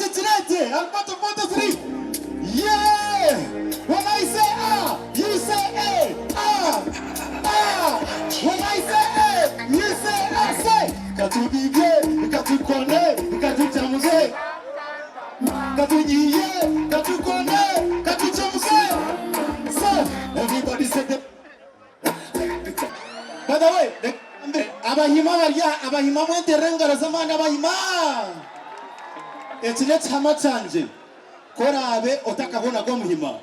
Tirete. I'll put 3. Yeah. When I say ah, you say A. Ah. Ah. When I say A, you say ah. Say. Katu bibe, katu kone, katu chamuze. Katu niye, katu kone, katu chamuze. So, everybody say the. By the way, abahima mwente renga razamani abahima. Etile chama chanje. Kora abe otakabona go muhima.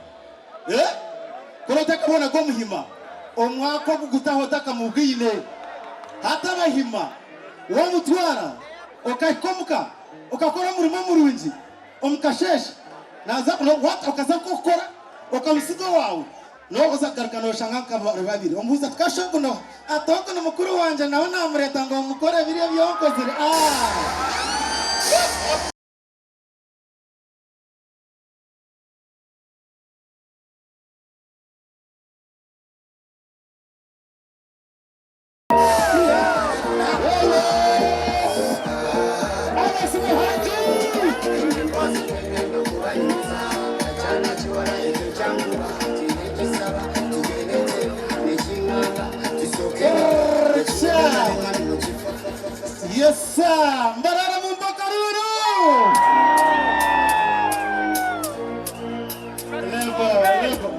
Kora otakabona go muhima. Omwako kugutaho otakamubwine. Hata bahima. Wa mutwara okaikomuka okakora murimo murungi omukashesha naza what okaza kokora okamisigo wawe no ozagarka no shangaka babiri omuza tukashoko no atoko no mukuru wanje nawe namureta ngo mukore biriye byokozire Yes, sir. Mbarara Mumbakaruru. Level.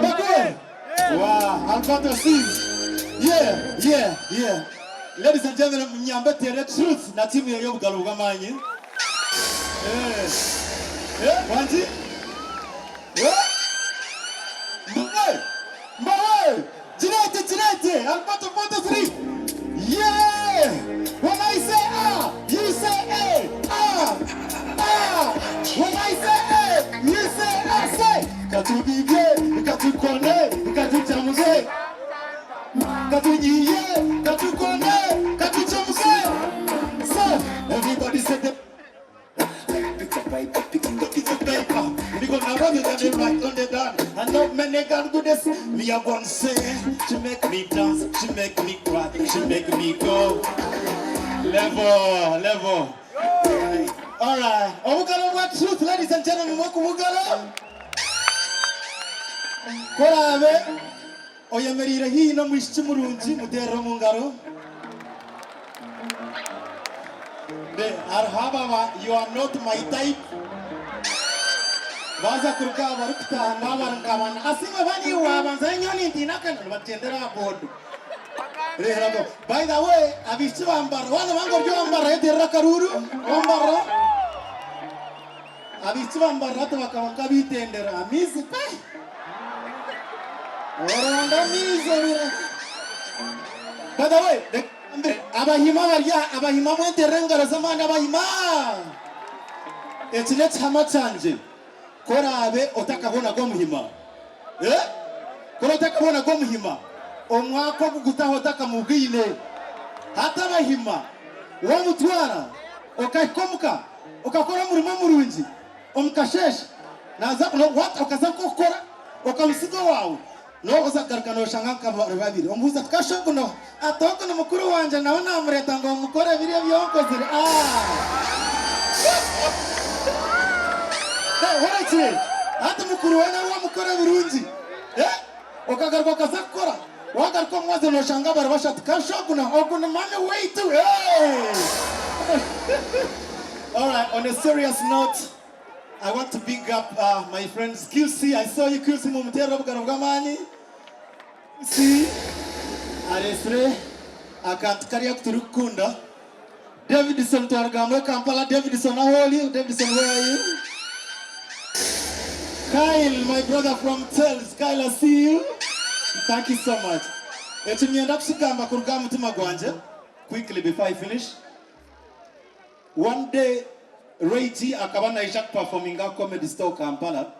Makwe. Wow, Alberto sees. Yeah. Ladies and gentlemen, mnyambe tere truth na timu ya Bugaluga manyi. Wanti? Mbawe. Tirete. Alberto 3. Yeah! When I say ah, you say A. Ah. When I say A, you say ah. Say. Katu bibe, katu kone, katu chamuze. Katu niye, katu kone, katu chamuze. So, everybody say the. It's a paper. Because I want you to right on the dance. I know many can do this. Me a one say, she make me dance, she make me cry, she make me go. Level. Alright. Omugalo what truth, ladies and gentlemen, Mugalo. Korabe. Oyemerire hino mwishimurunji mudero mungaro. You are not my type. Baza kuruka barukta nabarangaman asima bani wa banzanyoni ndinaka batendera bodu rehabo. By the way, abichi bambara wana bango byo bambara yedera karuru bambara abichi bambara to bakamaka bitendera mizi pe oranda mizi. By the way, abahima mwente renga razamani abahima etile chama chanje. Kora abe otakabona go muhima. Kora otakabona go muhima omwako kugutaho otakamubwine hata bahima wa mutwara okaikomuka okakora murimo murungi omukashesha naza what okaza kokora okamisigo wawe no ozagarka no shangaka babiri omuza tukashoko no atoko no mukuru wanje nawe namureta ngo mukore biriye byokozire Warachi, hata mukuru wana wa mukora birungi. Okagarwa kazakora. Wagarko mwaze no shanga barabasha tukashokuna okuna mame waitu. All right, on a serious note, I want to big up my friends QC. I saw you QC mumutera bugarugamani. See, Aresre akatkaria kuturukunda. Davidson Twargamwe Kampala. Davidson, how are you? Davidson, where are you? Kyle, my brother from Tels. Kyle, I see you. Thank you so much. Quickly before I finish. One day, Ray G akabana ishak performing at Comedy Store Kampala.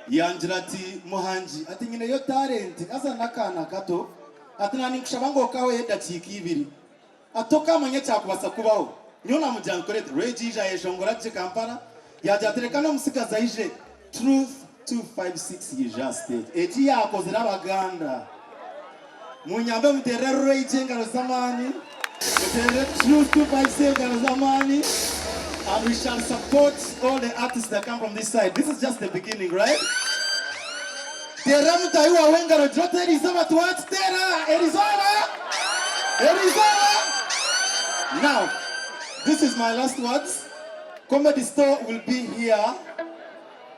Yanjirati Muhangi. Ati nyine yo talent. Asa nakana kato. Ati nani kushabango kawe yeda chiki ibiri. Atoka manye chakwasa kubao. Nyona mujankorete. Ray G jaye shongorachi Kampala. Yajaterekana musika zaije. Truth 256 yija stage. Eti yako zirabaganda. Munyambe mutere Ray G ngalo zamani. Mutere Truth 256 ngalo zamani. And we shall support all the artists that come from this side. This is just the beginning, right? Tera mutaiwa wenga rojote erizova tuwats tera erizova. Now, this is my last words. Comedy Store will be here.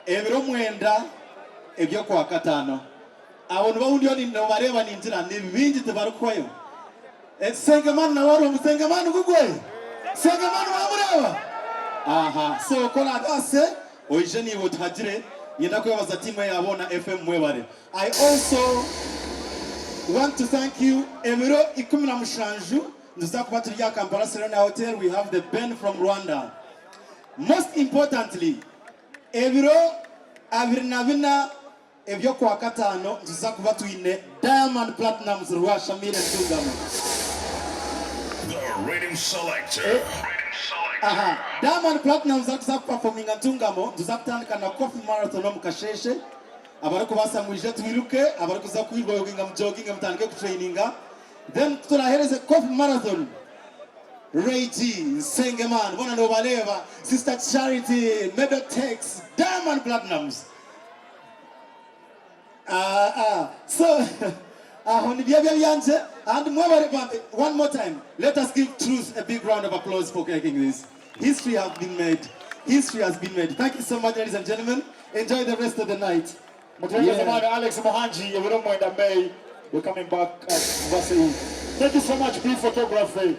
Ebiro mwenda ebyo kwa katano. Abantu bawundi oni no bareba ninjira ni bingi tebarukwayo. Sengemana na waro musengemana gugwe. Sengemana wamureba. Aha, so kola gase oijeni wotajire yenda kwebaza timu yabona FM mwebare. I also want to thank you Emiro 17 nduza kubaturiya Kampala Serena Hotel. We have the band from Rwanda. Most importantly, Emiro abirinabina ebyo kwa katano nduza kubatuine Diamond Platinum's Rwasha Mire Ntungamo. The rating selector. Aha, Diamond Platinum zakuza performing Ntungamo nduza kutandika na coffee marathon no mukasheshe. Abariko basamwije twiruke, abariko za kwirwa yoginga mjoginga mutandike ku traininga. Then turahereze coffee marathon. Reiji, Sengeman, bona no baleva, Sister Charity, Medotex, Diamond Platinums. So and one more time, let us give Truth a big round of applause for making this. History has been made. History has been made. Thank you so much, ladies and gentlemen. Enjoy the rest of the night. Yeah. Alex Muhangi, we're coming back at Vassou. Thank you so much, B Photography.